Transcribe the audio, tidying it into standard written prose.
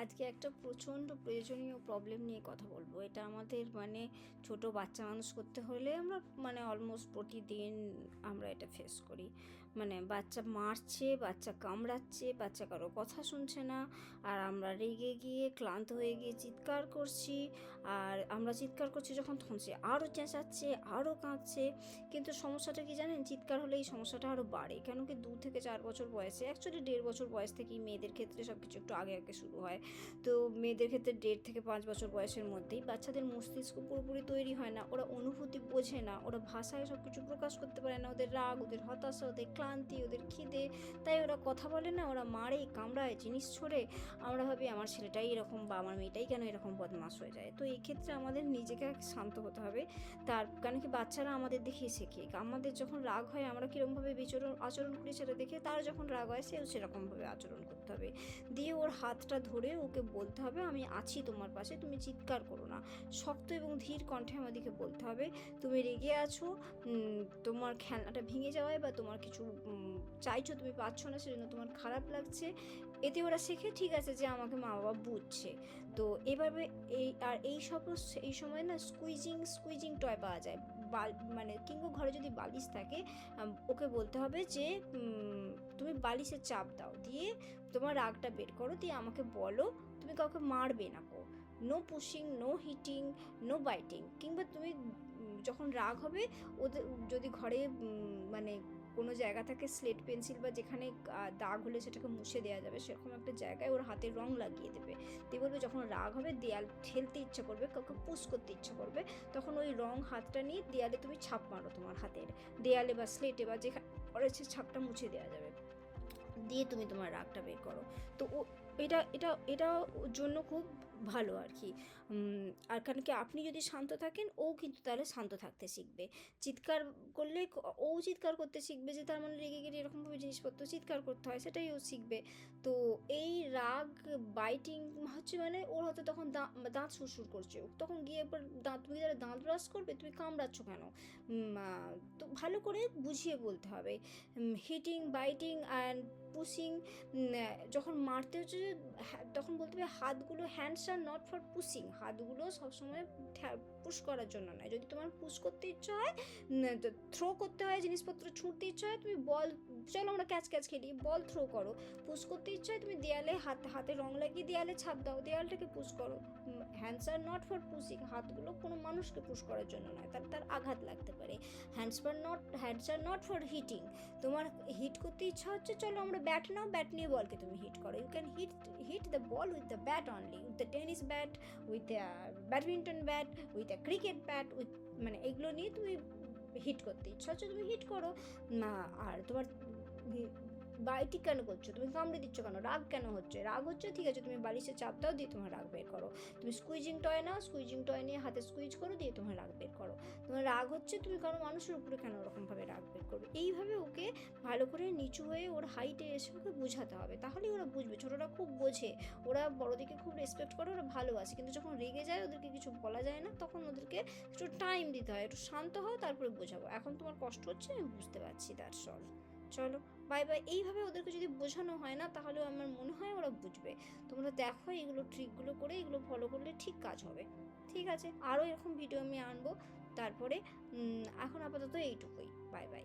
আজকে একটা প্রচণ্ড প্রয়োজনীয় প্রবলেম নিয়ে কথা বলবো। এটা আমাদের ছোট বাচ্চা মানুষ করতে হলে আমরা অলমোস্ট প্রতিদিন আমরা এটা ফেস করি। বাচ্চা মারছে, বাচ্চা কামড়াচ্ছে, বাচ্চা কারো কথা শুনছে না, আর আমরা রেগে গিয়ে ক্লান্ত হয়ে গিয়ে চিৎকার করছি। আর আমরা চিৎকার করছি যখন, তখন সে আরও চেঁচাচ্ছে, আরও কাঁদছে। কিন্তু সমস্যাটা কি জানেন? চিৎকার হলে এই সমস্যাটা আরও বাড়ে। কেন কি 2 থেকে 4 বছর বয়সে, অ্যাকচুয়ালি 1.5 বছর বয়স থেকেই মেয়েদের ক্ষেত্রে সব কিছু একটু আগে আগে শুরু হয়। তো মেয়েদের ক্ষেত্রে 1.5 থেকে 5 বছর বয়সের মধ্যেই বাচ্চাদের মস্তিষ্ক পুরোপুরি তৈরি হয় না, ওরা অনুভূতি বোঝে না, ওরা ভাষায় সব কিছু প্রকাশ করতে পারে না। ওদের রাগ, ওদের হতাশা, ওদের ক্লান্তি, ওদের খিদে, তাই ওরা কথা বলে না, ওরা মারে, কামড়ায়, জিনিস ছোড়ে। আমরা ভাবি আমার ছেলেটাই এরকম বা আমার মেয়েটাই কেন এরকম বদমাশ হয়ে যায়। তো এই ক্ষেত্রে আমাদের নিজেকে শান্ত হতে হবে। তার কারণ কি, বাচ্চারা আমাদের দেখেই শেখে। আমাদের যখন রাগ হয় আমরা কীরকমভাবে আচরণ করি সেটা দেখে তার যখন রাগ হয় সেও সেরকমভাবে আচরণ করতে হবে। দিয়ে ওর হাতটা ধরে ওকে বলতে হবে, আমি আছি তোমার পাশে, তুমি চিৎকার করো না। শক্ত এবং ধীর কণ্ঠে আমাদেরকে বলতে হবে, তুমি রেগে আছো, তোমার খেলনাটা ভেঙে যাওয়ায় বা তোমার কিছু চাইছো, তুমি পাচ্ছ না, সেজন্য তোমার খারাপ লাগছে। এতে ওরা শেখে ঠিক আছে যে আমাকে মা বাবা বুঝছে। তো এভাবে এই সময় না স্কুইজিং টয় পাওয়া যায়। কিংবা ঘরে যদি বালিশ থাকে, ওকে বলতে হবে যে তুমি বালিশে চাপ দাও, দিয়ে তোমার রাগটা বের করো, দিয়ে আমাকে বলো তুমি কাউকে মারবে না কো। No pushing, no hitting, no biting. কিংবা তুমি যখন রাগ হবে, ওদের যদি ঘরে কোনো জায়গা থাকে, স্লেট পেন্সিল বা যেখানে দাগ হলে সেটাকে মুছে দেওয়া যাবে, সেরকম একটা জায়গায় ওর হাতে রং লাগিয়ে দেবে। দিয়ে বলবে যখন রাগ হবে, দেয়াল ঠেলতে ইচ্ছা করবে, কাউকে পুশ করতে ইচ্ছা করবে, তখন ওই রং হাতটা নিয়ে দেয়ালে তুমি ছাপ মারো, তোমার হাতের দেয়ালে বা স্লেটে বা যেখানে পড়েছে ছাপটা মুছে দেওয়া যাবে, দিয়ে তুমি তোমার রাগটা বের করো। তো ও এটা ওর জন্য খুব ভালো আর কি। আর কারণ কি, আপনি যদি শান্ত থাকেন, ও কিন্তু তাহলে শান্ত থাকতে শিখবে। চিৎকার করলে ও চিৎকার করতে শিখবে, যে তার রেগে গেলে এরকমভাবে জিনিসপত্র চিৎকার করতে হয়, সেটাই ও শিখবে। তো এই রাগ বাইটিং হচ্ছে ওর হয়তো তখন দাঁত সুরসুর করছে, তখন গিয়ে একবার তুমি যারা দাঁত ব্রাশ করবে, তুমি কামড়াচ্ছ কেন? তো ভালো করে বুঝিয়ে বলতে হবে। হিটিং, বাইটিং অ্যান্ড পুশিং, যখন মারতে হচ্ছে তখন বলতে হবে হাতগুলো, hands are not for pushing. হাতগুলো সবসময় পুশ করার জন্য নয়। যদি তোমার পুশ করতে ইচ্ছা হয়, থ্রো করতে হয়, জিনিসপত্র ছুঁড়তে ইচ্ছা হয়, তুমি বল, চলো আমরা ক্যাচ খেলি, বল থ্রো করো। পুশ করতে ইচ্ছা হয়, তুমি দেয়ালে হাতে রং লাগিয়ে দেয়ালে ছাপ দাও, দেয়ালটাকে পুশ করো। Hands are not for pushing, হাতগুলো কোনো মানুষকে পুশ করার জন্য নয়, তার আঘাত লাগতে পারে। Hands are not for hitting, তোমার হিট করতে ইচ্ছা হচ্ছে, চলো আমরা ব্যাট নাও, ব্যাট নিয়ে বলকে তুমি হিট করো। You can hit the ball with the bat only, with the tennis bat, with the badminton bat, with the cricket bat, এগুলো নিয়ে তুমি হিট করতে ইচ্ছা হচ্ছে, তুমি হিট করো। আর তোমার বাইটি কেন করছো, তুমি কামড়ে দিচ্ছ কেন, রাগ কেন হচ্ছে? রাগ হচ্ছে, ঠিক আছে, তুমি বালিশে চাপ দাও, দিয়ে তোমার রাগ বের করো। তুমি স্কুইজিং টয় নাও, স্কুইজিং টয় নিয়ে হাতে স্কুইজ করো, দিয়ে তোমার রাগ বের করো। তোমার রাগ হচ্ছে, তুমি কারো মানুষের উপরে কেন ওরকমভাবে রাগ বের করবে? এইভাবে ওকে ভালো করে নিচু হয়ে ওর হাইটে এসে ওকে বোঝাতে হবে, তাহলেই ওরা বুঝবে। ছোটরা খুব বোঝে, ওরা বড়দিকে খুব রেসপেক্ট করে, ওরা ভালোবাসে, কিন্তু যখন রেগে যায় ওদেরকে কিছু বলা যায় না, তখন ওদেরকে একটু টাইম দিতে হয়, একটু শান্ত হও, তারপরে বোঝাবো। এখন তোমার কষ্ট হচ্ছে, আমি বুঝতে পারছি, তার সল, চলো বাই বাই। এইভাবে ওদেরকে যদি বোঝানো হয় না, তাহলে আমার মনে হয় ওরা বুঝবে। তোমরা দেখো, এগুলো ট্রিকগুলো করে এগুলো ফলো করলে ঠিক কাজ হবে। ঠিক আছে, আরও এরকম ভিডিও আমি আনবো। তারপরে এখন আপাতত এইটুকুই, বাই বাই।